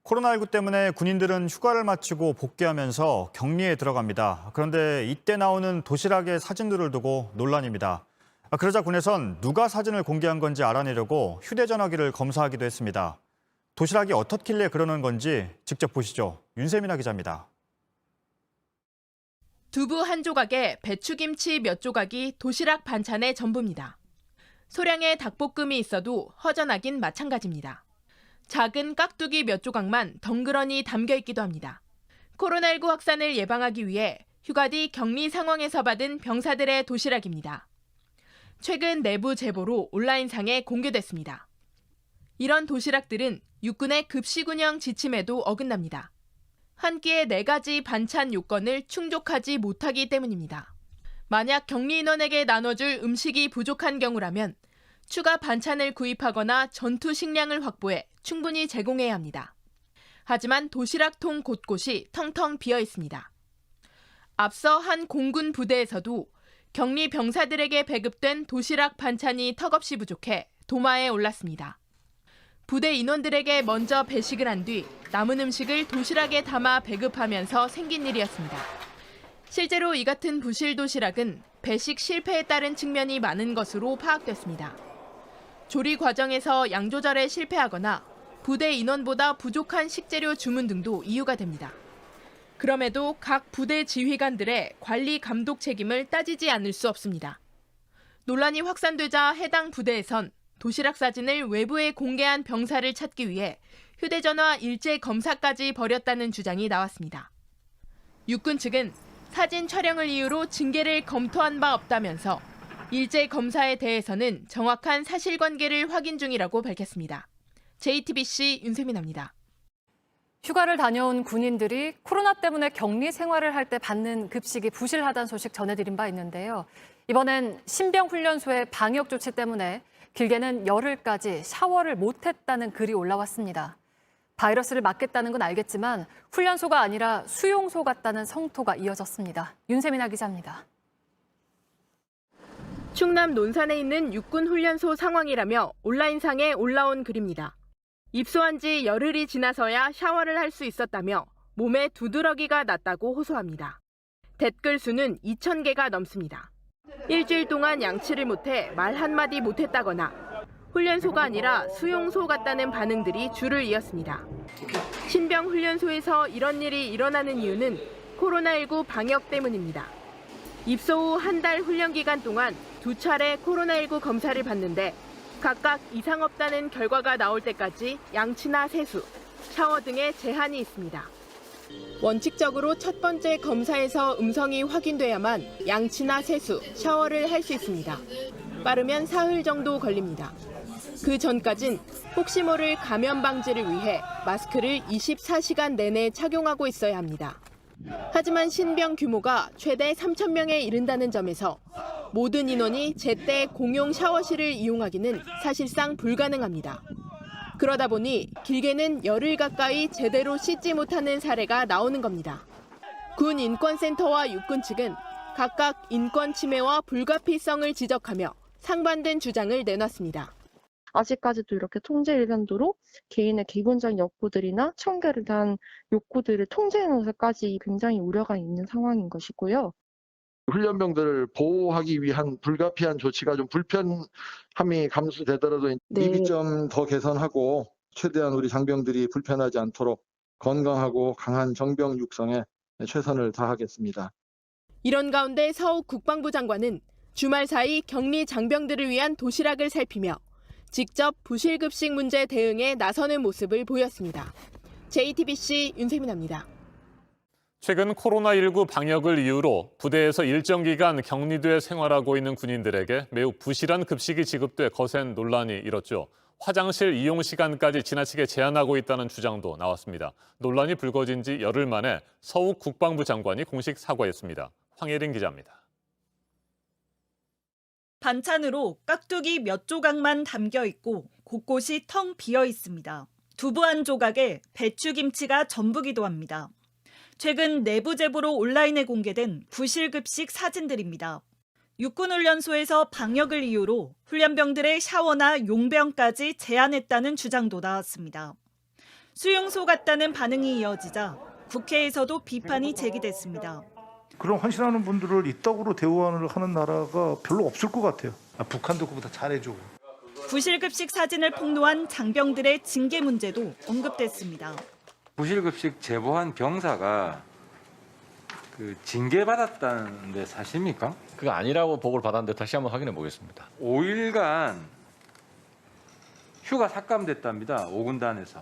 코로나19 때문에 군인들은 휴가를 마치고 복귀하면서 격리에 들어갑니다. 그런데 이때 나오는 도시락의 사진들을 두고 논란입니다. 그러자 군에선 누가 사진을 공개한 건지 알아내려고 휴대전화기를 검사하기도 했습니다. 도시락이 어떻길래 그러는 건지 직접 보시죠. 윤세민아 기자입니다. 두부 한 조각에 배추김치 몇 조각이 도시락 반찬의 전부입니다. 소량의 닭볶음이 있어도 허전하긴 마찬가지입니다. 작은 깍두기 몇 조각만 덩그러니 담겨 있기도 합니다. 코로나19 확산을 예방하기 위해 휴가 뒤 격리 상황에서 받은 병사들의 도시락입니다. 최근 내부 제보로 온라인상에 공개됐습니다. 이런 도시락들은 육군의 급식 운영 지침에도 어긋납니다. 한 끼에 4가지 반찬 요건을 충족하지 못하기 때문입니다. 만약 격리 인원에게 나눠줄 음식이 부족한 경우라면 추가 반찬을 구입하거나 전투 식량을 확보해 충분히 제공해야 합니다. 하지만 도시락통 곳곳이 텅텅 비어 있습니다. 앞서 한 공군 부대에서도 격리 병사들에게 배급된 도시락 반찬이 턱없이 부족해 도마에 올랐습니다. 부대 인원들에게 먼저 배식을 한 뒤 남은 음식을 도시락에 담아 배급하면서 생긴 일이었습니다. 실제로 이 같은 부실 도시락은 배식 실패에 따른 측면이 많은 것으로 파악됐습니다. 조리 과정에서 양 조절에 실패하거나 부대 인원보다 부족한 식재료 주문 등도 이유가 됩니다. 그럼에도 각 부대 지휘관들의 관리 감독 책임을 따지지 않을 수 없습니다. 논란이 확산되자 해당 부대에선 도시락 사진을 외부에 공개한 병사를 찾기 위해 휴대전화 일제 검사까지 벌였다는 주장이 나왔습니다. 육군 측은 사진 촬영을 이유로 징계를 검토한 바 없다면서 일제 검사에 대해서는 정확한 사실관계를 확인 중이라고 밝혔습니다. JTBC 윤세민입니다. 휴가를 다녀온 군인들이 코로나 때문에 격리 생활을 할 때 받는 급식이 부실하다는 소식 전해드린 바 있는데요. 이번엔 신병훈련소의 방역 조치 때문에 길게는 열흘까지 샤워를 못했다는 글이 올라왔습니다. 바이러스를 막겠다는 건 알겠지만 훈련소가 아니라 수용소 같다는 성토가 이어졌습니다. 윤세민아 기자입니다. 충남 논산에 있는 육군 훈련소 상황이라며 온라인상에 올라온 글입니다. 입소한 지 열흘이 지나서야 샤워를 할 수 있었다며 몸에 두드러기가 났다고 호소합니다. 댓글 수는 2,000개가 넘습니다. 일주일 동안 양치를 못해 말 한마디 못했다거나 훈련소가 아니라 수용소 같다는 반응들이 줄을 이었습니다. 신병 훈련소에서 이런 일이 일어나는 이유는 코로나19 방역 때문입니다. 입소 후 한 달 훈련 기간 동안 2차례 코로나19 검사를 받는데 각각 이상 없다는 결과가 나올 때까지 양치나 세수, 샤워 등의 제한이 있습니다. 원칙적으로 첫 번째 검사에서 음성이 확인돼야만 양치나 세수, 샤워를 할 수 있습니다. 빠르면 사흘 정도 걸립니다. 그 전까진 혹시 모를 감염 방지를 위해 마스크를 24시간 내내 착용하고 있어야 합니다. 하지만 신병 규모가 최대 3,000명에 이른다는 점에서 모든 인원이 제때 공용 샤워실을 이용하기는 사실상 불가능합니다. 그러다 보니 길게는 열흘 가까이 제대로 씻지 못하는 사례가 나오는 겁니다. 군 인권센터와 육군 측은 각각 인권 침해와 불가피성을 지적하며 상반된 주장을 내놨습니다. 아직까지도 이렇게 통제 일변도로 개인의 기본적인 욕구들이나 청결에 대한 욕구들을 통제하는 것까지 굉장히 우려가 있는 상황인 것이고요. 훈련병들을 보호하기 위한 불가피한 조치가 좀 불편함이 감수되더라도 미리 좀 더 개선하고 최대한 우리 장병들이 불편하지 않도록 건강하고 강한 정병 육성에 최선을 다하겠습니다. 이런 가운데 서욱 국방부 장관은 주말 사이 격리 장병들을 위한 도시락을 살피며 직접 부실급식 문제 대응에 나서는 모습을 보였습니다. JTBC 윤세민입니다. 최근 코로나19 방역을 이유로 부대에서 일정 기간 격리돼 생활하고 있는 군인들에게 매우 부실한 급식이 지급돼 거센 논란이 일었죠. 화장실 이용 시간까지 지나치게 제한하고 있다는 주장도 나왔습니다. 논란이 불거진 지 열흘 만에 서욱 국방부 장관이 공식 사과했습니다. 황예린 기자입니다. 반찬으로 깍두기 몇 조각만 담겨 있고 곳곳이 텅 비어 있습니다. 두부 한 조각에 배추김치가 전부기도 합니다. 최근 내부 제보로 온라인에 공개된 부실급식 사진들입니다. 육군훈련소에서 방역을 이유로 훈련병들의 샤워나 용병까지 제한했다는 주장도 나왔습니다. 수용소 같다는 반응이 이어지자 국회에서도 비판이 제기됐습니다. 그런 헌신하는 분들을 이따구로 대우하는 나라가 별로 없을 것 같아요. 북한도 그보다 잘해주고. 부실급식 사진을 폭로한 장병들의 징계 문제도 언급됐습니다. 부실급식 제보한 병사가 징계받았다는데 사실입니까? 그거 아니라고 보고를 받았는데 다시 한번 확인해 보겠습니다. 5일간 휴가 삭감됐답니다. 5군단에서.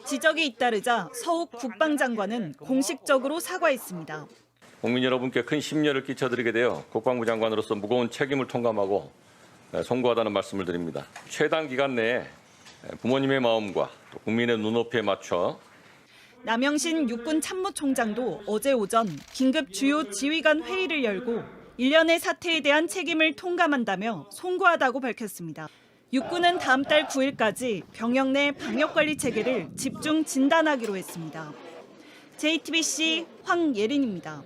지적이 잇따르자 서욱 국방장관은 공식적으로 사과했습니다. 국민 여러분께 큰 심려를 끼쳐드리게 되어 국방부 장관으로서 무거운 책임을 통감하고 송구하다는 말씀을 드립니다. 최단 기간 내에 부모님의 마음과 또 국민의 눈높이에 맞춰 남영신 육군 참모총장도 어제 오전 긴급 주요 지휘관 회의를 열고 일련의 사태에 대한 책임을 통감한다며 송구하다고 밝혔습니다. 육군은 다음 달 9일까지 병역 내 방역관리 체계를 집중 진단하기로 했습니다. JTBC 황예린입니다.